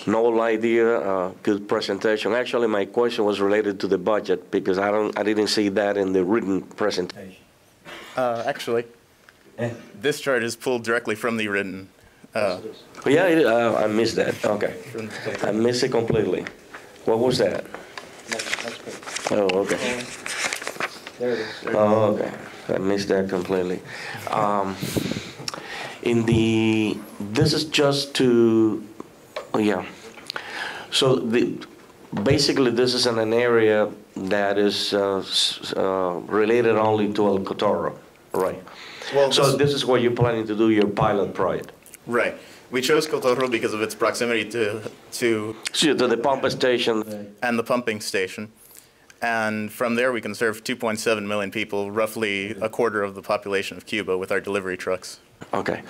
No idea. Good presentation. Actually, my question was related to the budget because I didn't see that in the written presentation. Actually, this chart is pulled directly from the written. I missed that. Okay, I missed it completely. What was that? Oh, okay. There it is. Oh, okay. I missed that completely. This is just to, oh yeah. So basically this is in an area that is related only to El Cotoro, right? Well, so this is where you're planning to do your pilot project. Right. We chose Cotoro because of its proximity to the pump station. And the pumping station. And from there we can serve 2.7 million people, roughly a quarter of the population of Cuba, with our delivery trucks. Okay.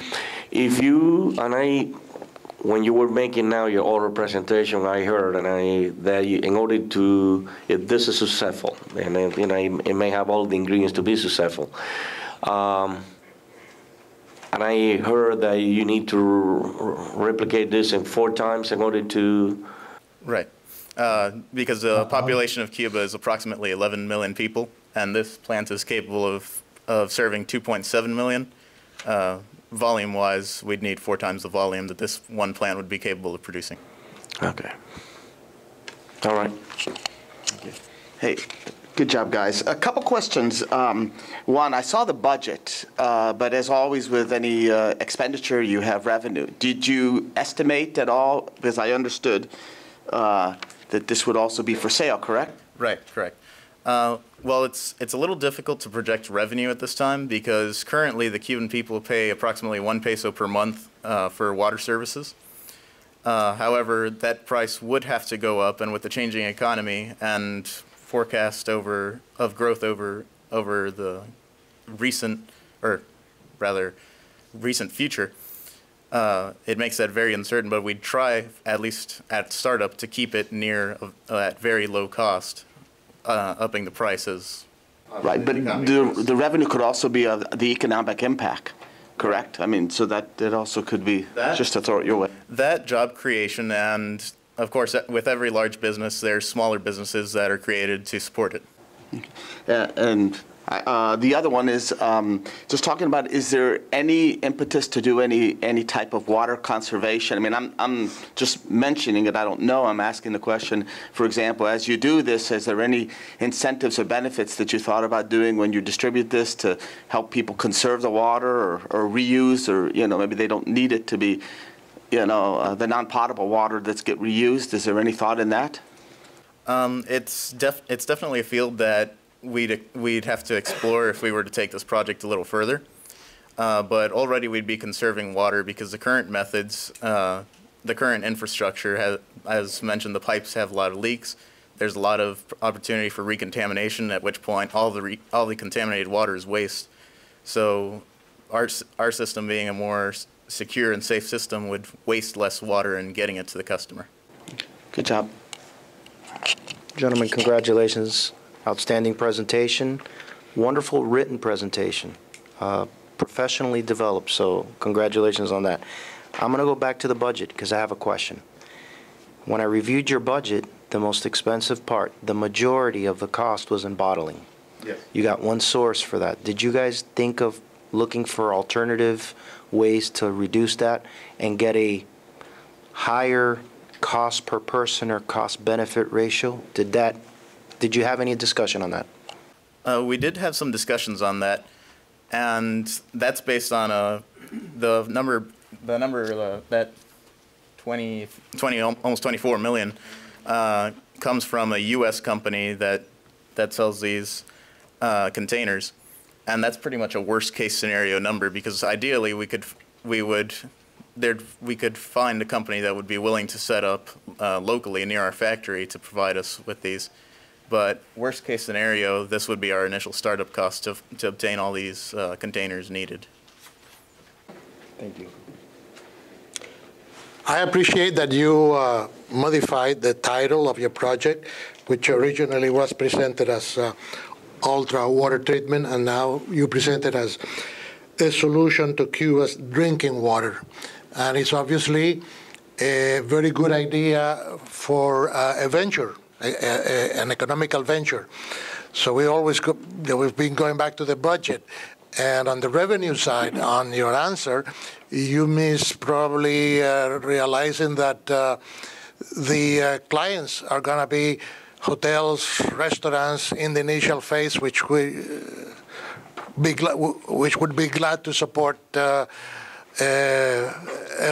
When you were making now your oral presentation, I heard that in order to, if this is successful, and it may have all the ingredients to be successful, and I heard that you need to replicate this in 4 times in order to... Right. Because the population of Cuba is approximately 11 million people, and this plant is capable of serving 2.7 million. Volume-wise, we'd need 4 times the volume that this one plant would be capable of producing. Okay. All right. Okay. Hey, good job, guys. A couple questions. One, I saw the budget, but as always with any expenditure, you have revenue. Did you estimate at all, because I understood that this would also be for sale, correct? Right, correct. Well, it's a little difficult to project revenue at this time because currently the Cuban people pay approximately 1 peso per month for water services. However, that price would have to go up, and with the changing economy and forecast of growth over the recent future, it makes that very uncertain. But we'd try, at least at startup, to keep it near at very low cost. Upping the prices. Right, but the revenue could also be the economic impact, correct? I mean, so that also could be, just to throw it your way. That job creation, and of course, with every large business, there's smaller businesses that are created to support it. And the other one is just talking about, is there any impetus to do any type of water conservation? I mean, I'm just mentioning it. I don't know. I'm asking the question. For example, as you do this, is there any incentives or benefits that you thought about doing when you distribute this to help people conserve the water or reuse, or maybe they don't need it to be the non-potable water that's get reused? Is there any thought in that? It's definitely a field that we'd have to explore if we were to take this project a little further. But already we'd be conserving water because the current methods, the current infrastructure, as mentioned, the pipes have a lot of leaks. There's a lot of opportunity for recontamination, at which point all the contaminated water is waste. So our system, being a more secure and safe system, would waste less water in getting it to the customer. Good job. Gentlemen, congratulations. Outstanding presentation. Wonderful written presentation. Professionally developed, so congratulations on that. I'm going to go back to the budget because I have a question. When I reviewed your budget, the most expensive part, the majority of the cost was in bottling. Yes. You got one source for that. Did you guys think of looking for alternative ways to reduce that and get a higher cost per person or cost benefit ratio? Did you have any discussion on that? We did have some discussions on that, and that's based on the number that 20 almost 24 million comes from a U.S. company that sells these containers, and that's pretty much a worst case scenario number because ideally we could find a company that would be willing to set up locally near our factory to provide us with these. But worst case scenario, this would be our initial startup cost to obtain all these containers needed. Thank you. I appreciate that you modified the title of your project, which originally was presented as ultra water treatment, and now you present it as a solution to Cuba's drinking water. And it's obviously a very good idea for a venture, an economical venture. So we've been going back to the budget. And on the revenue side, on your answer, you miss probably realizing that the clients are going to be hotels, restaurants in the initial phase, which would be glad to support a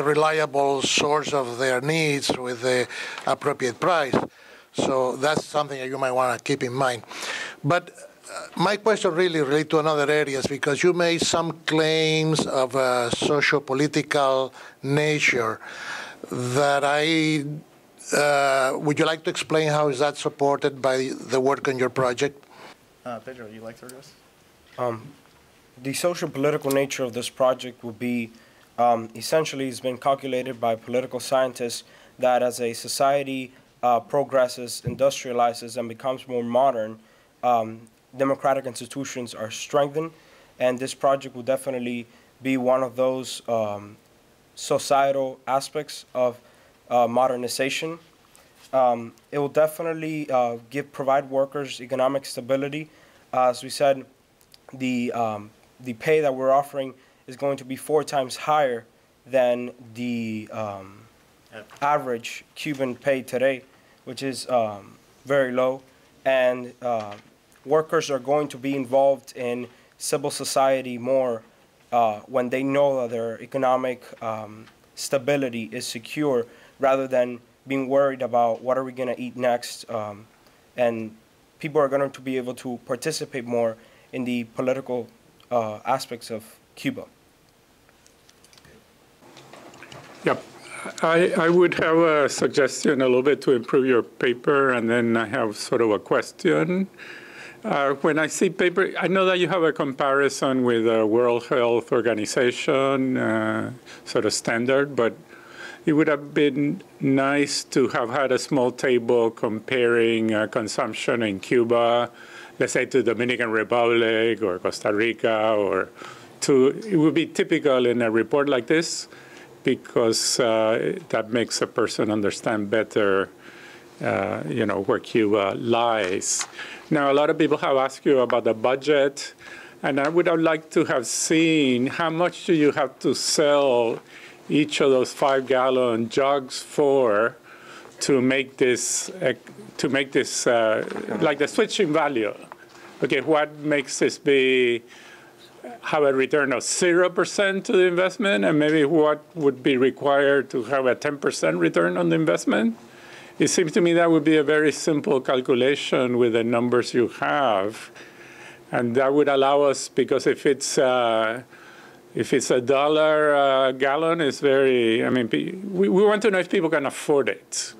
reliable source of their needs with the appropriate price. So that's something that you might want to keep in mind. But my question really relates to another areas, because you made some claims of a socio-political nature that would you like to explain how is that supported by the work on your project? Pedro, you like to address? The social political nature of this project will be essentially it's been calculated by political scientists that as a society progresses, industrializes, and becomes more modern, democratic institutions are strengthened, and this project will definitely be one of those societal aspects of modernization. It will definitely provide workers economic stability. As we said, the pay that we're offering is going to be 4 times higher than the average Cuban pay today, which is very low. And workers are going to be involved in civil society more when they know that their economic stability is secure, rather than being worried about what are we going to eat next. And people are going to be able to participate more in the political aspects of Cuba. Yep. I would have a suggestion a little bit to improve your paper, and then I have sort of a question. When I see paper, I know that you have a comparison with the World Health Organization sort of standard, but it would have been nice to have had a small table comparing consumption in Cuba, let's say to Dominican Republic or Costa Rica, or it would be typical in a report like this, because that makes a person understand better, where Cuba lies. Now, a lot of people have asked you about the budget, and I would have liked to have seen how much do you have to sell each of those 5-gallon jugs for to make this like the switching value. Okay, what makes this have a return of 0% to the investment, and maybe what would be required to have a 10% return on the investment? It seems to me that would be a very simple calculation with the numbers you have, and that would allow us, because if it's $1 a gallon, it's very. I mean, we want to know if people can afford it.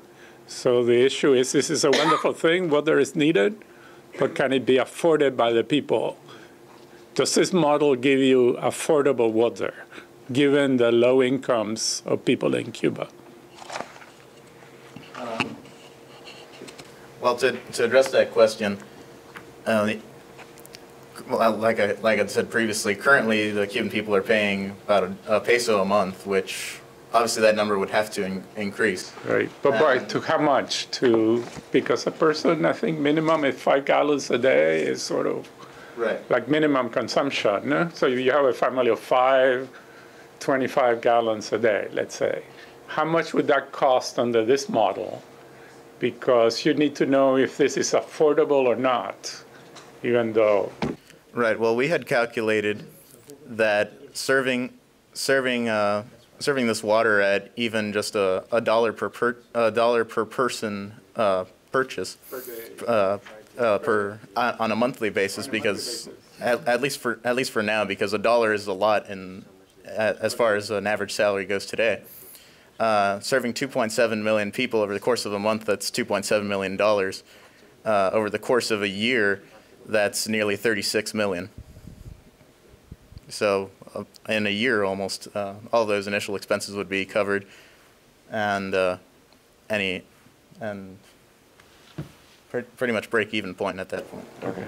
So the issue is, this is a wonderful thing. Water is needed, but can it be afforded by the people? Does this model give you affordable water, given the low incomes of people in Cuba? Well, to address that question, like I said previously, currently the Cuban people are paying about a peso a month, which obviously that number would have to increase. Right, but to how much? Because a person, I think minimum is 5 gallons a day is sort of like minimum consumption. No? So you have a family of 25 gallons a day, let's say. How much would that cost under this model? Because you need to know if this is affordable or not, even though. Right. Well, we had calculated that serving this water at even just a $1 per person purchase on a monthly basis, because at least for now, because $1 is a lot as far as an average salary goes today. Serving 2.7 million people over the course of a month, that's $2.7 million. Over the course of a year, that's nearly 36 million. So in a year, almost all those initial expenses would be covered, and pretty much break-even point at that point. Okay.